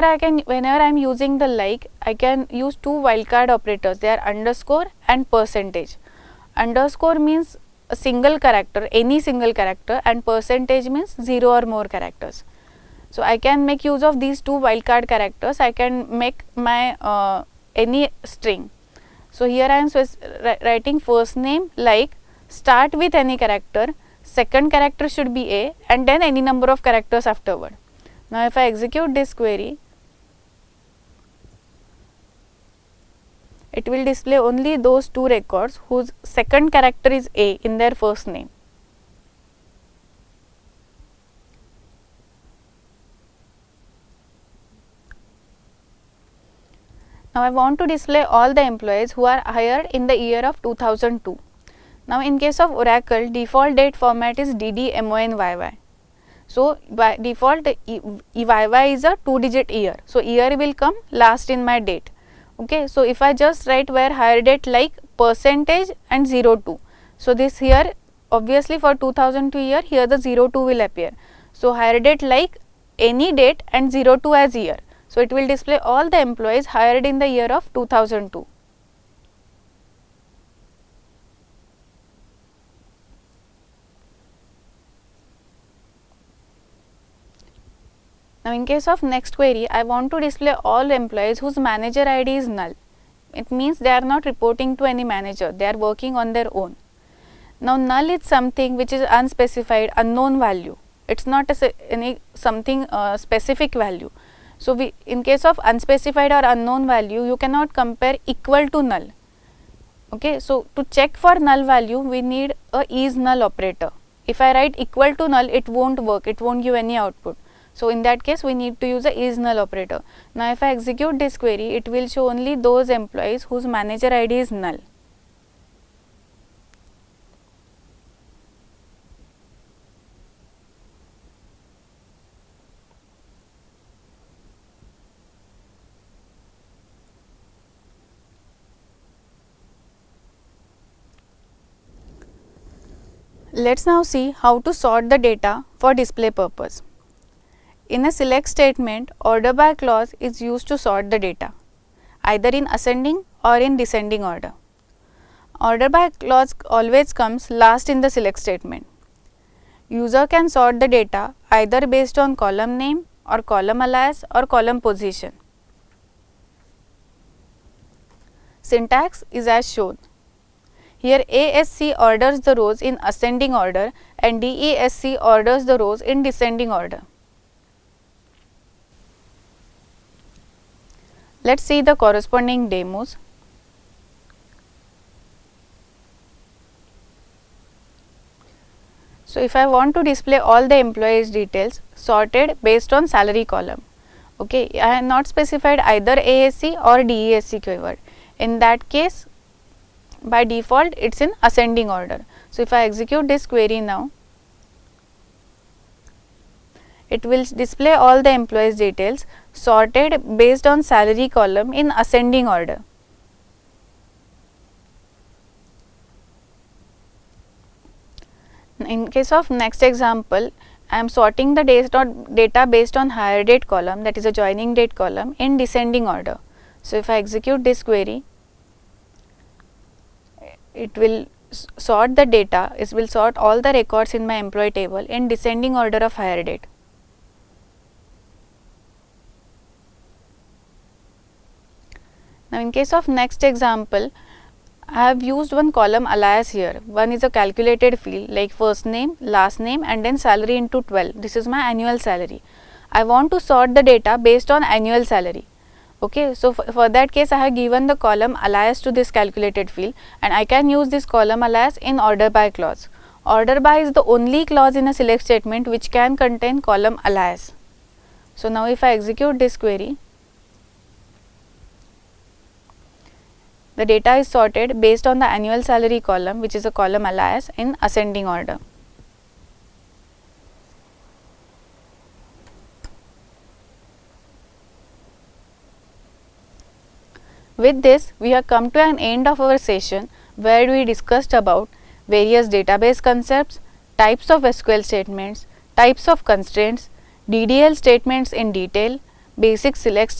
whenever I am using the like, I can use two wildcard operators. They are underscore and percentage. Underscore means a single character, any single character, and percentage means 0 or more characters. So I can make use of these two wildcard characters. I can make my any string. So here I am writing first name like, start with any character, second character should be a, and then any number of characters afterward. Now if I execute this query, it will display only those two records whose second character is a in their first name. Now I want to display all the employees who are hired in the year of 2002. Now in case of Oracle, default date format is DDMONYY. So by default YY is a 2-digit year. So year will come last in my date. Okay, so if I just write where hire date like percentage and 02. So this here obviously for 2002 year, here the 02 will appear. So hire date like any date and 02 as year. So it will display all the employees hired in the year of 2002. Now in case of next query, I want to display all employees whose manager ID is null. It means they are not reporting to any manager, they are working on their own. Now null is something which is unspecified, unknown value. It's not any something specific value. So in case of unspecified or unknown value, you cannot compare equal to null. Okay, so to check for null value, we need a is null operator. If I write equal to null, it won't work, it won't give any output. So in that case, we need to use a is null operator. Now if I execute this query, it will show only those employees whose manager ID is null. Let's now see how to sort the data for display purpose. In a select statement, order by clause is used to sort the data, either in ascending or in descending order. Order by clause always comes last in the select statement. User can sort the data either based on column name or column alias or column position. Syntax is as shown. Here ASC orders the rows in ascending order and DESC orders the rows in descending order. Let's see the corresponding demos. So if I want to display all the employees details sorted based on salary column, okay, I have not specified either ASC or DESC keyword. In that case, by default it's in ascending order. So if I execute this query now, it will display all the employees details sorted based on salary column in ascending order. In case of next example, I am sorting the data based on hire date column, that is a joining date column, in descending order. So if I execute this query, it will sort the data, it will sort all the records in my employee table in descending order of hire date. Now in case of next example, I have used one column alias here. One is a calculated field like first name, last name and then salary into 12. This is my annual salary. I want to sort the data based on annual salary. Okay, so for that case I have given the column alias to this calculated field and I can use this column alias in order by clause. Order by is the only clause in a select statement which can contain column alias. So now if I execute this query, the data is sorted based on the annual salary column, which is a column alias, in ascending order. With this, we have come to an end of our session where we discussed about various database concepts, types of SQL statements, types of constraints, DDL statements in detail, basic select